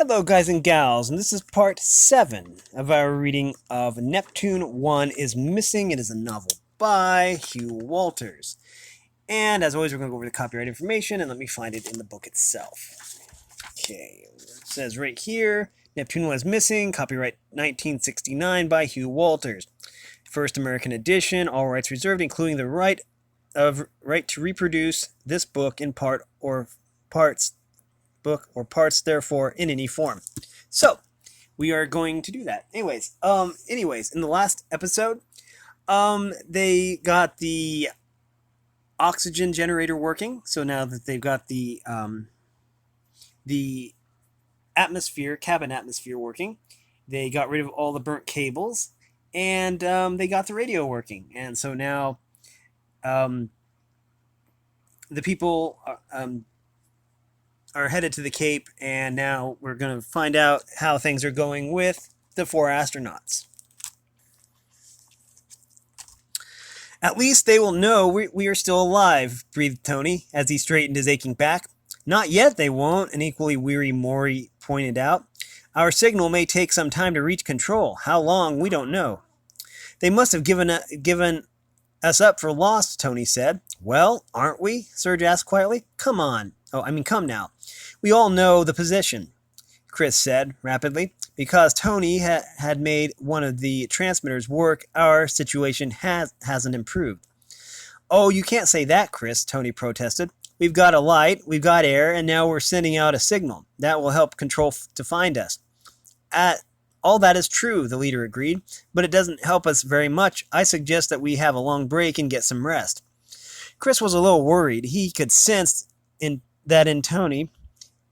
Hello, guys and gals, and this is part 7 of our reading of Neptune 1 is Missing. It is a novel by Hugh Walters. And as always, we're going to go over the copyright information, and let me find it in the book itself. Okay, it says right here, Neptune 1 is Missing, copyright 1969 by Hugh Walters. First American edition, all rights reserved, including the right to reproduce this book in part or parts therefore in any form. So we are going to do that. Anyways, in the last episode, they got the oxygen generator working. So now that they've got the cabin atmosphere working, they got rid of all the burnt cables, and they got the radio working. And so now the people are headed to the Cape, and now we're going to find out how things are going with the 4 astronauts. At least they will know we are still alive, breathed Tony as he straightened his aching back. Not yet, they won't, an equally weary Maury pointed out. Our signal may take some time to reach control. How long, we don't know. They must have given us up for lost, Tony said. Well, aren't we? Serge asked quietly. Come now. We all know the position, Chris said rapidly. Because Tony had made one of the transmitters work, our situation hasn't improved. Oh, you can't say that, Chris, Tony protested. We've got a light, we've got air, and now we're sending out a signal. That will help control to find us. All that is true, the leader agreed, but it doesn't help us very much. I suggest that we have a long break and get some rest. Chris was a little worried. He could sense that in Tony,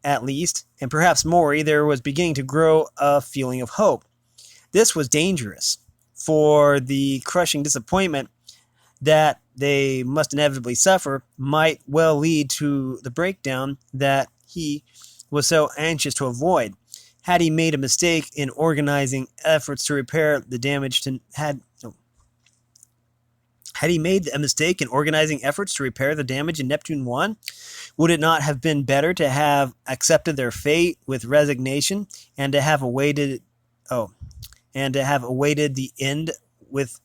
at least, and perhaps Maury, there was beginning to grow a feeling of hope. This was dangerous, for the crushing disappointment that they must inevitably suffer might well lead to the breakdown that he was so anxious to avoid. Had he made a mistake in organizing efforts to repair the damage in Neptune 1? Would it not have been better to have accepted their fate with resignation and to have awaited the end with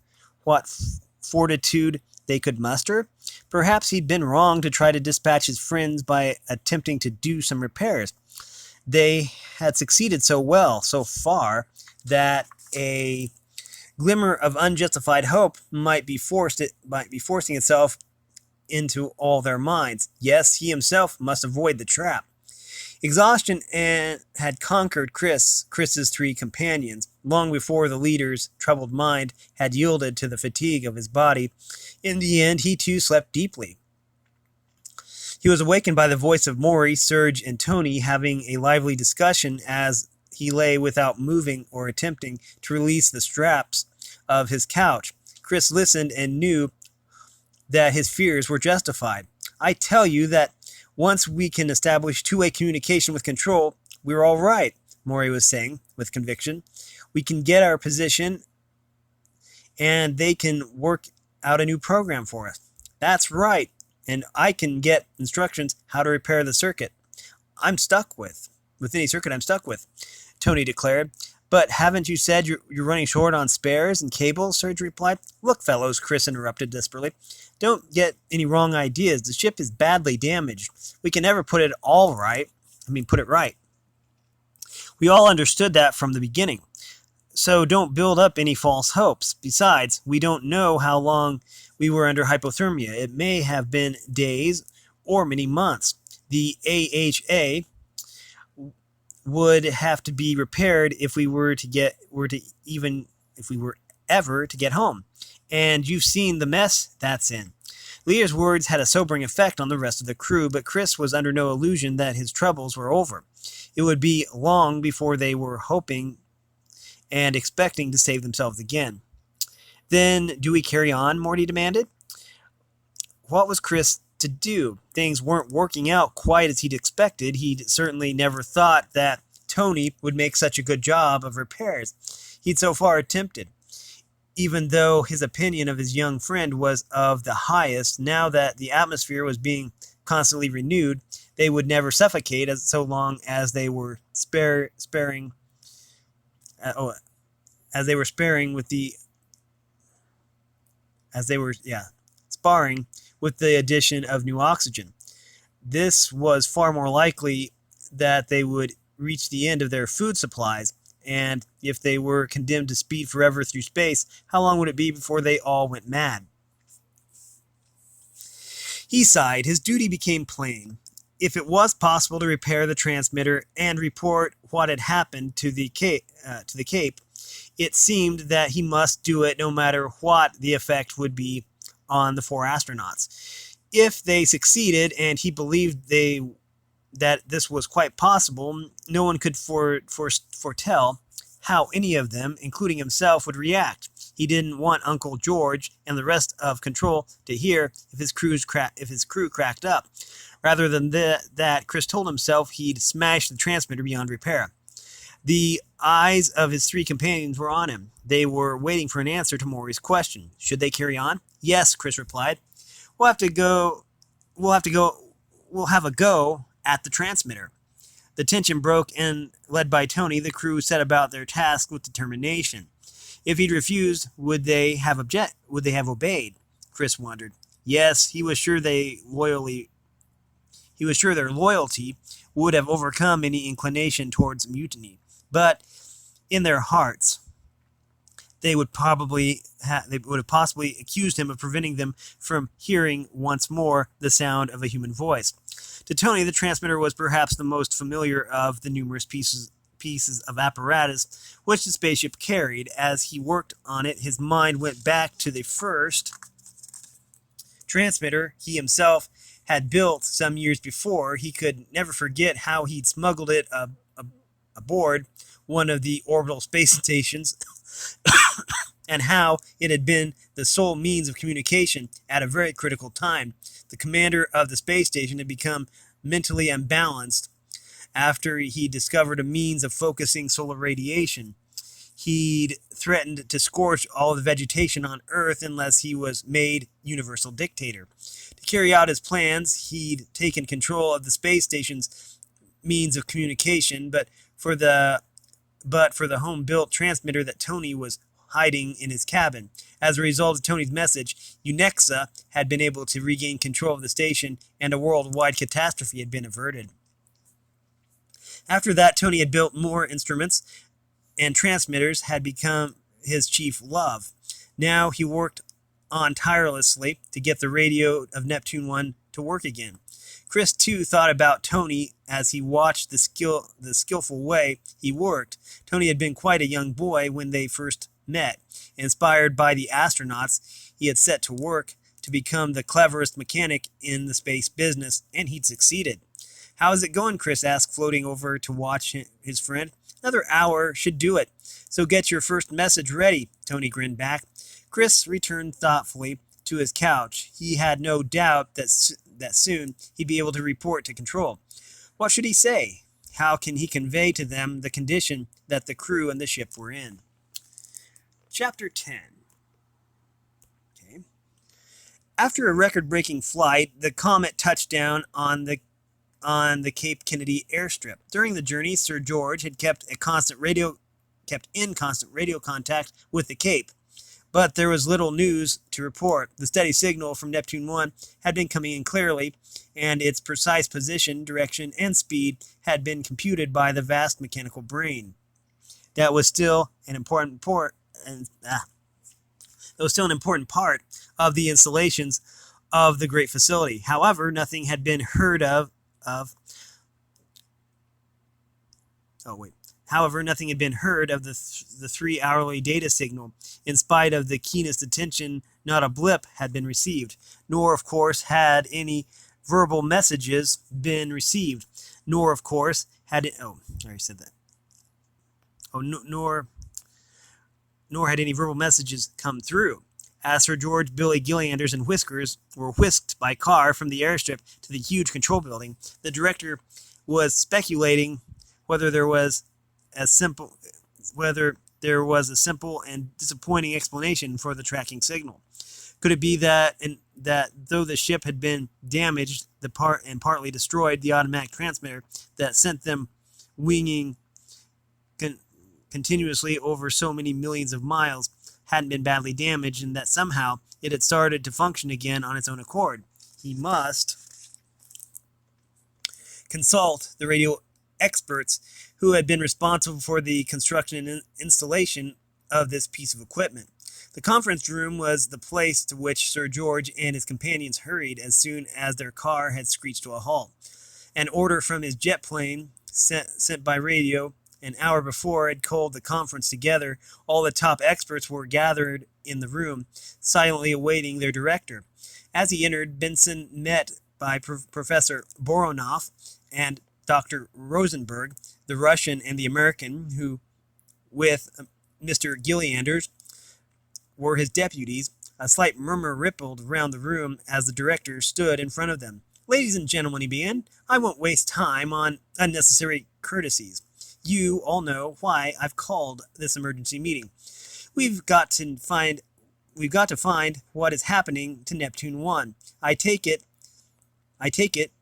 what fortitude they could muster? Perhaps he'd been wrong to try to dispatch his friends by attempting to do some repairs. They had succeeded so well so far that a glimmer of unjustified hope might be forcing itself into all their minds. Yes, he himself must avoid the trap. Exhaustion had conquered Chris's 3 companions, long before the leader's troubled mind had yielded to the fatigue of his body. In the end, he too slept deeply. He was awakened by the voice of Maury, Serge, and Tony having a lively discussion as he lay without moving or attempting to release the straps of his couch. Chris listened and knew that his fears were justified. I tell you that once we can establish two-way communication with control, we're all right, Maury was saying with conviction. We can get our position and they can work out a new program for us. That's right, and I can get instructions how to repair the circuit with any circuit I'm stuck with, Tony declared. But haven't you said you're running short on spares and cables? Serge replied. Look, fellows, Chris interrupted desperately. Don't get any wrong ideas. The ship is badly damaged. We can never put it right. We all understood that from the beginning. So don't build up any false hopes. Besides, we don't know how long we were under hypothermia. It may have been days or many months. The AHA would have to be repaired if we were ever to get home. And you've seen the mess that's in. Lear's words had a sobering effect on the rest of the crew, but Chris was under no illusion that his troubles were over. It would be long before they were hoping and expecting to save themselves again. Then, do we carry on? Morty demanded. What was Chris to do? Things weren't working out quite as he'd expected. He'd certainly never thought that Tony would make such a good job of repairs he'd so far attempted. Even though his opinion of his young friend was of the highest, now that the atmosphere was being constantly renewed, they would never suffocate so long as they were sparing, oh, as they were sparing with the, as they were, sparring with the addition of new oxygen. This was far more likely that they would reach the end of their food supplies, and if they were condemned to speed forever through space, how long would it be before they all went mad? He sighed. His duty became plain. If it was possible to repair the transmitter and report what had happened to the Cape, it seemed that he must do it no matter what the effect would be on the 4 astronauts. If they succeeded, and he believed that this was quite possible, no one could foretell how any of them, including himself, would react. He didn't want Uncle George and the rest of Control to hear if his crew cracked up. Rather than that, Chris told himself he'd smash the transmitter beyond repair. The eyes of his 3 companions were on him. They were waiting for an answer to Maury's question. Should they carry on? Yes, Chris replied. We'll have a go at the transmitter. The tension broke, and led by Tony, the crew set about their task with determination. If he'd refused, would they have obeyed? Chris wondered. Yes, he was sure their loyalty would have overcome any inclination towards mutiny. But in their hearts, they would have possibly accused him of preventing them from hearing once more the sound of a human voice. To Tony, the transmitter was perhaps the most familiar of the numerous pieces of apparatus which the spaceship carried. As he worked on it, his mind went back to the first transmitter he himself had built some years before. He could never forget how he'd smuggled it aboard one of the orbital space stations and how it had been the sole means of communication at a very critical time. The commander of the space station had become mentally unbalanced after he discovered a means of focusing solar radiation. He'd threatened to scorch all the vegetation on Earth unless he was made universal dictator. To carry out his plans, he'd taken control of the space station's means of communication, but for the home-built transmitter that Tony was hiding in his cabin. As a result of Tony's message, UNEXA had been able to regain control of the station, and a worldwide catastrophe had been averted. After that, Tony had built more instruments, and transmitters had become his chief love. Now he worked on tirelessly to get the radio of Neptune 1 to work again. Chris, too, thought about Tony as he watched the skillful way he worked. Tony had been quite a young boy when they first met. Inspired by the astronauts, he had set to work to become the cleverest mechanic in the space business, and he'd succeeded. How is it going? Chris asked, floating over to watch his friend. Another hour should do it. So get your first message ready, Tony grinned back. Chris returned thoughtfully to his couch. He had no doubt that soon he'd be able to report to Control. What should he say? How can he convey to them the condition that the crew and the ship were in? Chapter 10. Okay. After a record-breaking flight, the Comet touched down on the Cape Kennedy airstrip. During the journey, Sir George had kept in constant radio contact with the Cape. But there was little news to report. The steady signal from Neptune 1 had been coming in clearly, and its precise position, direction, and speed had been computed by the vast mechanical brain. That was still an important part of the installations of the great facility. However, nothing had been heard of the 3-hourly data signal. In spite of the keenest attention, not a blip had been received. Nor, of course, had any verbal messages been received. Nor, of course, had it... Oh, I already said that. Nor had any verbal messages come through. As Sir George, Billy Gillanders, and Whiskers were whisked by car from the airstrip to the huge control building, the director was speculating whether there was a simple and disappointing explanation for the tracking signal. Could it be that though the ship had been damaged and partly destroyed, the automatic transmitter that sent them winging continuously over so many millions of miles, hadn't been badly damaged, and that somehow it had started to function again on its own accord. He must consult the radio experts who had been responsible for the construction and installation of this piece of equipment. The conference room was the place to which Sir George and his companions hurried as soon as their car had screeched to a halt. An order from his jet plane, sent by radio an hour before, had called the conference together. All the top experts were gathered in the room, silently awaiting their director. As he entered, Benson met by Professor Voronoff and Dr. Rosenberg, the Russian and the American, who, with Mr. Gillianders, were his deputies. A slight murmur rippled round the room as the director stood in front of them. "Ladies and gentlemen," he began, "I won't waste time on unnecessary courtesies. You all know why I've called this emergency meeting. We've got to find what is happening to Neptune 1. I take it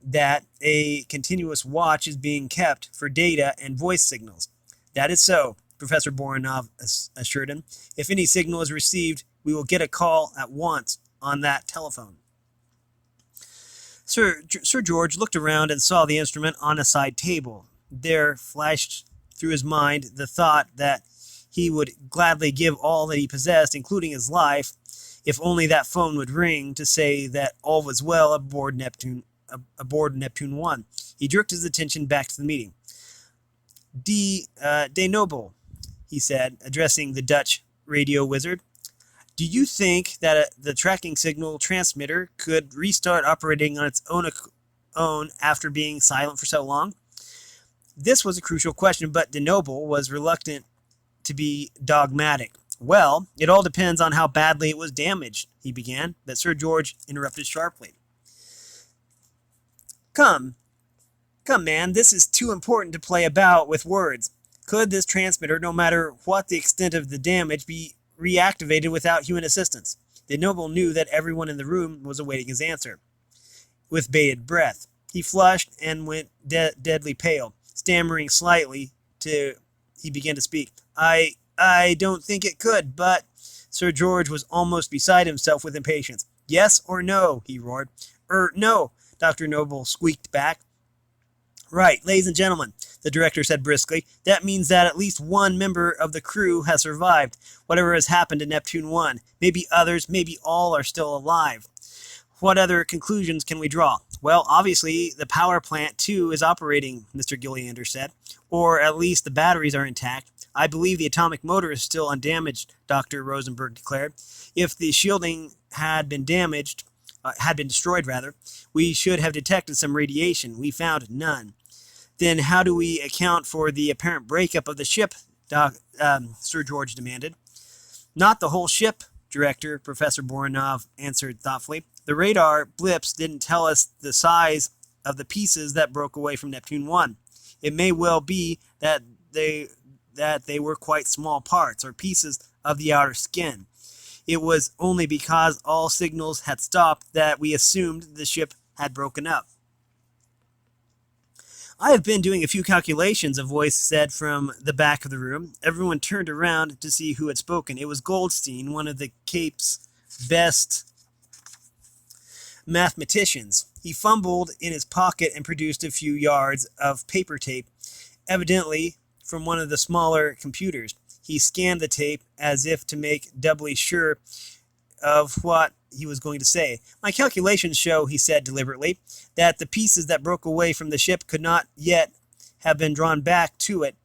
that a continuous watch is being kept for data and voice signals." "That is so," Professor Voronov assured him. "If any signal is received, we will get a call at once on that telephone." Sir George looked around and saw the instrument on a side table. There flashed through his mind the thought that he would gladly give all that he possessed, including his life, if only that phone would ring to say that all was well aboard Neptune 1. He jerked his attention back to the meeting. De Noble," he said, addressing the Dutch radio wizard, "do you think that the tracking signal transmitter could restart operating on its own after being silent for so long?" This was a crucial question, but De Noble was reluctant to be dogmatic. "Well, it all depends on how badly it was damaged," he began, but Sir George interrupted sharply. Come, man, this is too important to play about with words. Could this transmitter, no matter what the extent of the damage, be reactivated without human assistance?" The noble knew that everyone in the room was awaiting his answer. With bated breath, he flushed and went deadly pale. Stammering slightly, he began to speak. I don't think it could, but..." Sir George was almost beside himself with impatience. "Yes or no?" he roared. No," Dr. Noble squeaked back. "Right, ladies and gentlemen," the director said briskly. "That means that at least one member of the crew has survived, whatever has happened to Neptune 1. Maybe others, maybe all are still alive. What other conclusions can we draw?" "Well, obviously, the power plant, too, is operating," Mr. Gilliander said. "Or at least the batteries are intact. I believe the atomic motor is still undamaged," Dr. Rosenberg declared. "If the shielding had been destroyed, we should have detected some radiation. We found none." "Then how do we account for the apparent breakup of the ship?" Sir George demanded. "Not the whole ship, Director," Professor Voronov answered thoughtfully. "The radar blips didn't tell us the size of the pieces that broke away from Neptune 1. It may well be that they were quite small parts or pieces of the outer skin. It was only because all signals had stopped that we assumed the ship had broken up." "I have been doing a few calculations," a voice said from the back of the room. Everyone turned around to see who had spoken. It was Goldstein, one of the Cape's best mathematicians. He fumbled in his pocket and produced a few yards of paper tape, evidently from one of the smaller computers. He scanned the tape as if to make doubly sure of what he was going to say. "My calculations show," he said deliberately, "that the pieces that broke away from the ship could not yet have been drawn back to it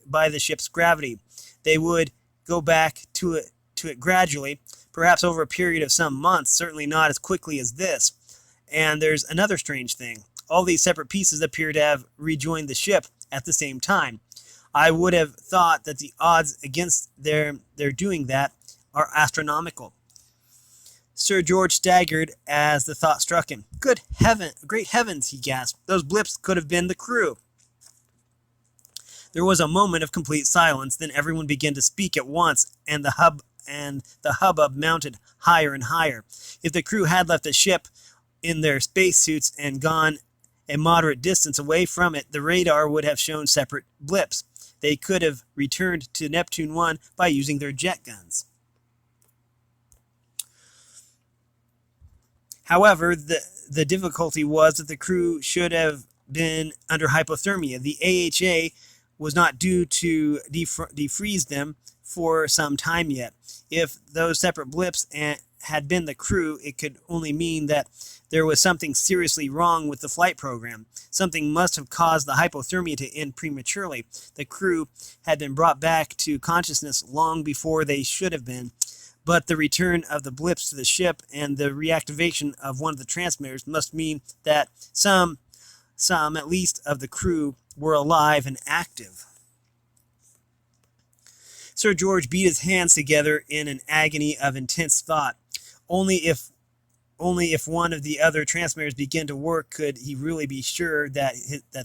by the ship's gravity. They would go back to it gradually, perhaps over a period of some months, certainly not as quickly as this. And there's another strange thing. All these separate pieces appear to have rejoined the ship at the same time. I would have thought that the odds against their doing that are astronomical." Sir George staggered as the thought struck him. Great heavens, he gasped. "Those blips could have been the crew." There was a moment of complete silence, then everyone began to speak at once, and the hubbub mounted higher and higher. If the crew had left the ship in their spacesuits and gone a moderate distance away from it, the radar would have shown separate blips. They could have returned to Neptune 1 by using their jet guns. However, the difficulty was that the crew should have been under hypothermia. The AHA was not due to defreeze them for some time yet. If those separate blips had been the crew, it could only mean that there was something seriously wrong with the flight program. Something must have caused the hypothermia to end prematurely. The crew had been brought back to consciousness long before they should have been, but the return of the blips to the ship and the reactivation of one of the transmitters must mean that some at least of the crew were alive and active. Sir George beat his hands together in an agony of intense thought. Only if one of the other transmitters began to work could he really be sure that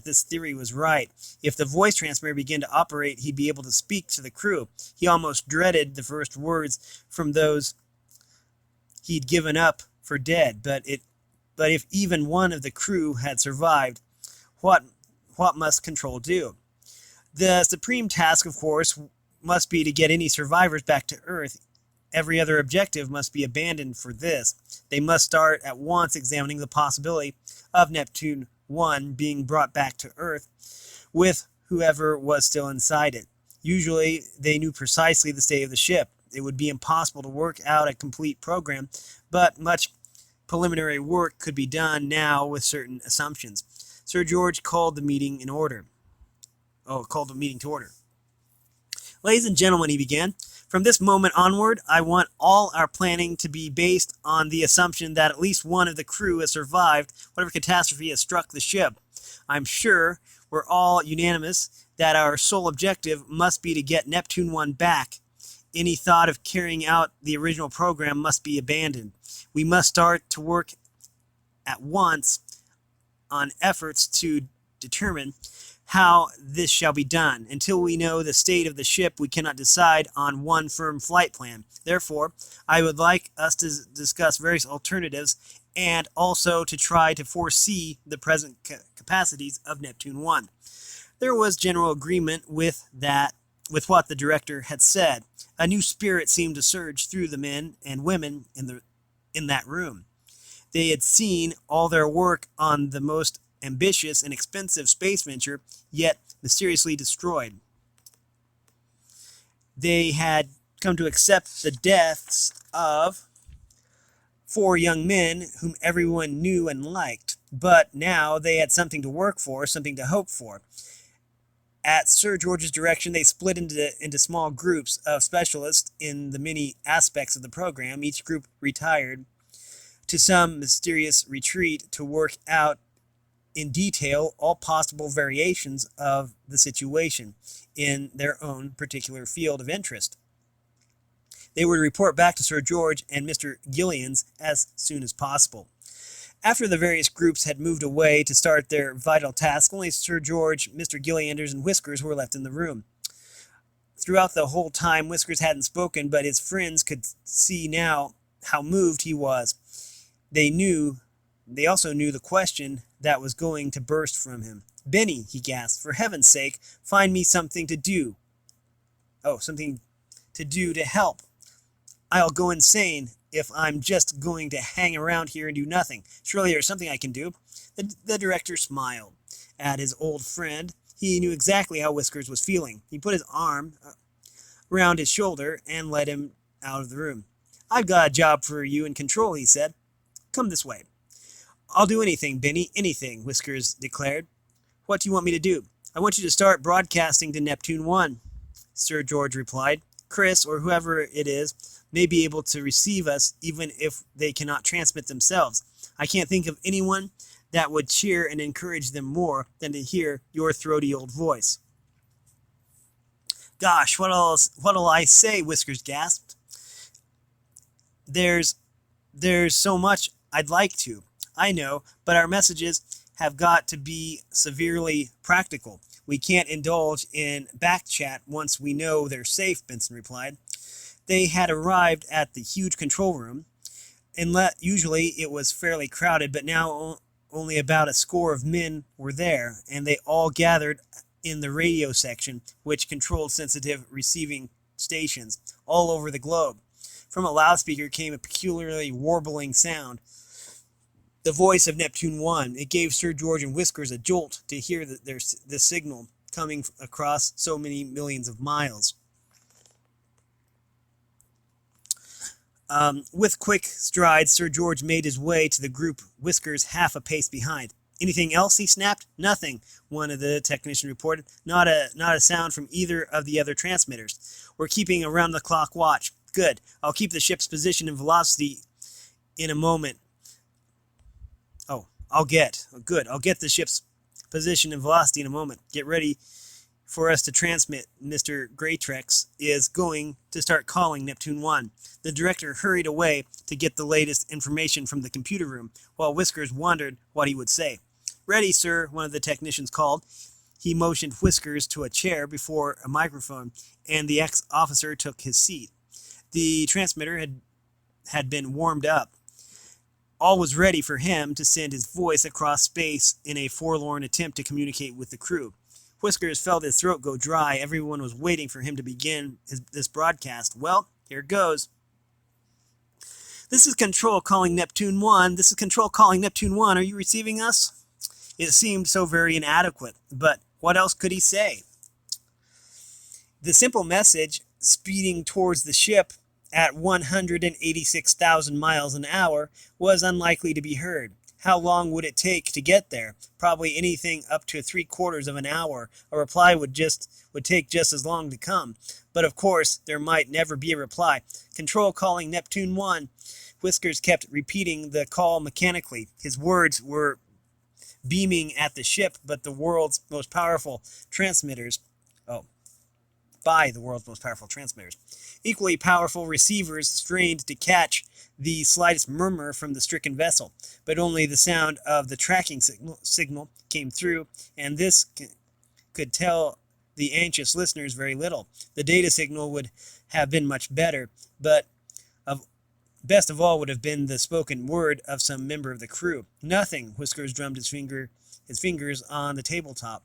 this theory was right. If the voice transmitter began to operate, he'd be able to speak to the crew. He almost dreaded the first words from those he'd given up for dead. But if even one of the crew had survived, what must Control do? The supreme task, of course, must be to get any survivors back to Earth. Every other objective must be abandoned for this. They must start at once examining the possibility of Neptune 1 being brought back to Earth with whoever was still inside it. Usually, they knew precisely the state of the ship. It would be impossible to work out a complete program, but much preliminary work could be done now with certain assumptions. Sir George called the meeting to order. Ladies and gentlemen, he began, from this moment onward, I want all our planning to be based on the assumption that at least one of the crew has survived whatever catastrophe has struck the ship. I'm sure we're all unanimous that our sole objective must be to get Neptune 1 back. Any thought of carrying out the original program must be abandoned. We must start to work at once on efforts to determine how this shall be done. Until we know the state of the ship, we cannot decide on one firm flight plan. Therefore, I would like us to discuss various alternatives and also to try to foresee the present capacities of Neptune 1. There was general agreement with what the director had said. A new spirit seemed to surge through the men and women in that room. They had seen all their work on the most ambitious and expensive space venture, yet mysteriously destroyed. They had come to accept the deaths of 4 young men whom everyone knew and liked, but now they had something to work for, something to hope for. At Sir George's direction, they split into small groups of specialists in the many aspects of the program. Each group retired to some mysterious retreat to work out in detail all possible variations of the situation in their own particular field of interest. They were to report back to Sir George and Mr. Gillians as soon as possible. After the various groups had moved away to start their vital task, only Sir George, Mr. Gillianders, and Whiskers were left in the room. Throughout the whole time, Whiskers hadn't spoken, but his friends could see now how moved he was. They also knew the question that was going to burst from him. "Benny," he gasped, "for heaven's sake, find me something to do. Something to do to help. I'll go insane if I'm just going to hang around here and do nothing. Surely there's something I can do." The director smiled at his old friend. He knew exactly how Whiskers was feeling. He put his arm around his shoulder and led him out of the room. "I've got a job for you in Control," he said. "Come this way." "I'll do anything, Benny, anything," Whiskers declared. "What do you want me to do?" "I want you to start broadcasting to Neptune 1, Sir George replied. "Chris, or whoever it is, may be able to receive us even if they cannot transmit themselves. I can't think of anyone that would cheer and encourage them more than to hear your throaty old voice." "Gosh, what'll I say?" Whiskers gasped. There's so much I'd like to. I know, but our messages have got to be severely practical. We can't indulge in back chat once we know they're safe," Benson replied. They had arrived at the huge control room. Usually it was fairly crowded, but now only about a score of men were there, and they all gathered in the radio section, which controlled sensitive receiving stations all over the globe. From a loudspeaker came a peculiarly warbling sound, the voice of Neptune 1. It gave Sir George and Whiskers a jolt to hear the signal coming across so many millions of miles. With quick strides, Sir George made his way to the group, Whiskers half a pace behind. Anything else? He snapped. Nothing, one of the technicians reported. Not a sound from either of the other transmitters. We're keeping around-the-clock watch. Good. I'll keep the ship's position and velocity in a moment. I'll get the ship's position and velocity in a moment. Get ready for us to transmit. Mr. Greytrex is going to start calling Neptune 1. The director hurried away to get the latest information from the computer room, while Whiskers wondered what he would say. Ready, sir, one of the technicians called. He motioned Whiskers to a chair before a microphone, and the ex-officer took his seat. The transmitter had been warmed up. All was ready for him to send his voice across space in a forlorn attempt to communicate with the crew. Whiskers felt his throat go dry. Everyone was waiting for him to begin this broadcast. Well, here goes. This is Control calling Neptune 1. This is Control calling Neptune 1. Are you receiving us? It seemed so very inadequate, but what else could he say? The simple message, speeding towards the ship at 186,000 miles an hour, was unlikely to be heard. How long would it take to get there? Probably anything up to 3/4 of an hour. A reply would take just as long to come. But of course, there might never be a reply. Control calling Neptune 1. Whiskers kept repeating the call mechanically. His words were beaming at the ship, but the world's most powerful transmitters. By the world's most powerful transmitters. Equally powerful receivers strained to catch the slightest murmur from the stricken vessel, but only the sound of the tracking signal came through, and this could tell the anxious listeners very little. The data signal would have been much better, but best of all would have been the spoken word of some member of the crew. Nothing. Whiskers drummed his fingers on the tabletop.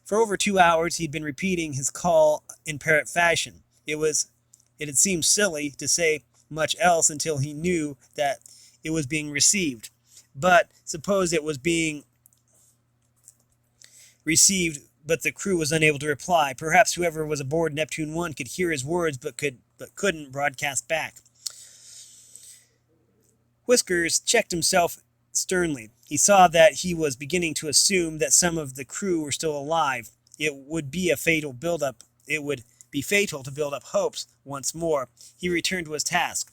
For over 2 hours, he'd been repeating his call in parrot fashion. It had seemed silly to say much else until he knew that it was being received. But suppose it was being received, but the crew was unable to reply. Perhaps whoever was aboard Neptune 1 could hear his words, but couldn't broadcast back. Whiskers checked himself sternly. He saw that he was beginning to assume that some of the crew were still alive. It would be fatal to build up hopes once more. He returned to his task.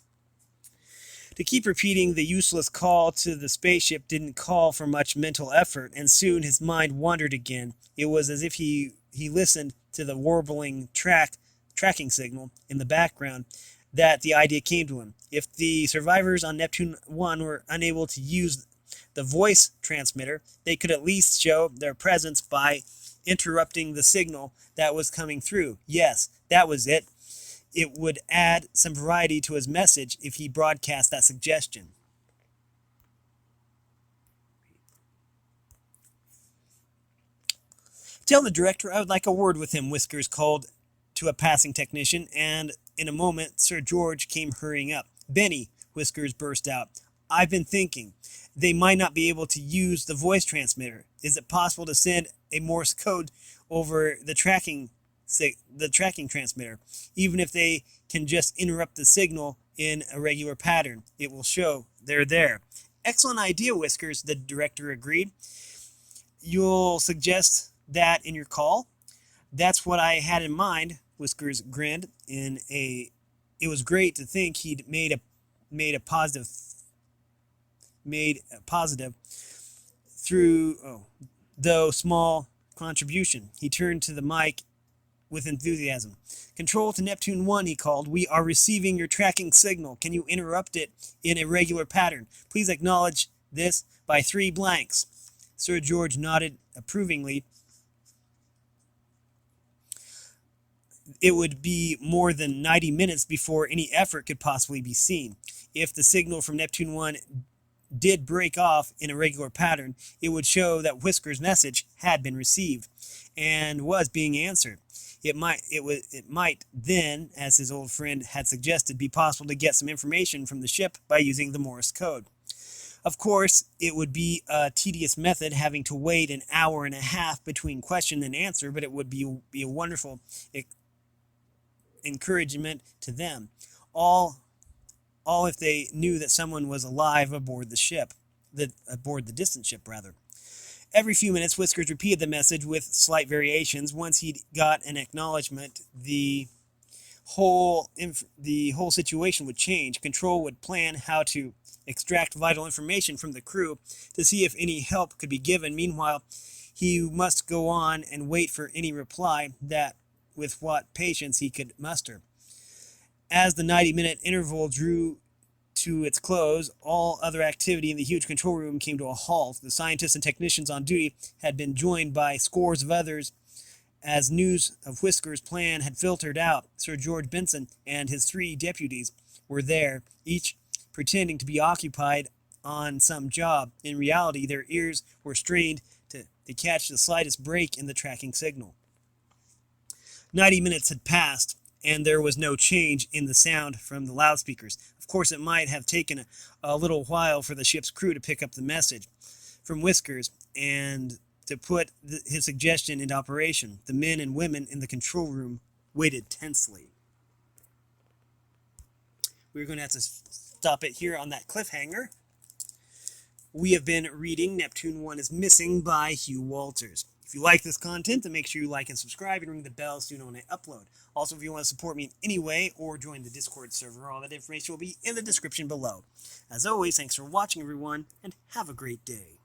To keep repeating the useless call to the spaceship didn't call for much mental effort, and soon his mind wandered again. It was as if he listened to the warbling tracking signal in the background that the idea came to him. If the survivors on Neptune 1 were unable to use the voice transmitter, they could at least show their presence by interrupting the signal that was coming through. Yes, that was it. It would add some variety to his message if he broadcast that suggestion. Tell the director I would like a word with him, Whiskers called to a passing technician, and in a moment Sir George came hurrying up. Benny, Whiskers burst out, I've been thinking. They might not be able to use the voice transmitter. Is it possible to send a Morse code over the tracking transmitter? Even if they can just interrupt the signal in a regular pattern, it will show they're there. Excellent idea, Whiskers, the director agreed. You'll suggest that in your call? That's what I had in mind, Whiskers grinned. It was great to think he'd made a positive through, though small, contribution. He turned to the mic with enthusiasm. Control to Neptune 1, he called. We are receiving your tracking signal. Can you interrupt it in a regular pattern? Please acknowledge this by 3 blanks. Sir George nodded approvingly. It would be more than 90 minutes before any effort could possibly be seen. If the signal from Neptune 1 did break off in a regular pattern, it would show that Whisker's message had been received and was being answered. It might then, as his old friend had suggested, be possible to get some information from the ship by using the Morse code. Of course, it would be a tedious method, having to wait an hour and a half between question and answer, but it would be a wonderful encouragement to them. All if they knew that someone was alive aboard the ship, aboard the distant ship, rather. Every few minutes, Whiskers repeated the message with slight variations. Once he got an acknowledgement, the whole situation would change. Control would plan how to extract vital information from the crew to see if any help could be given. Meanwhile, he must go on and wait for any reply, that with what patience he could muster. As the 90-minute interval drew to its close, all other activity in the huge control room came to a halt. The scientists and technicians on duty had been joined by scores of others. As news of Whisker's plan had filtered out, Sir George Benson and his 3 deputies were there, each pretending to be occupied on some job. In reality, their ears were strained to catch the slightest break in the tracking signal. 90 minutes had passed, and there was no change in the sound from the loudspeakers. Of course, it might have taken a little while for the ship's crew to pick up the message from Whiskers and to put his suggestion into operation. The men and women in the control room waited tensely. We're going to have to stop it here on that cliffhanger. We have been reading Neptune 1 is Missing by Hugh Walters. If you like this content, then make sure you like and subscribe and ring the bell so you know when I upload. Also, if you want to support me in any way or join the Discord server, all that information will be in the description below. As always, thanks for watching, everyone, and have a great day.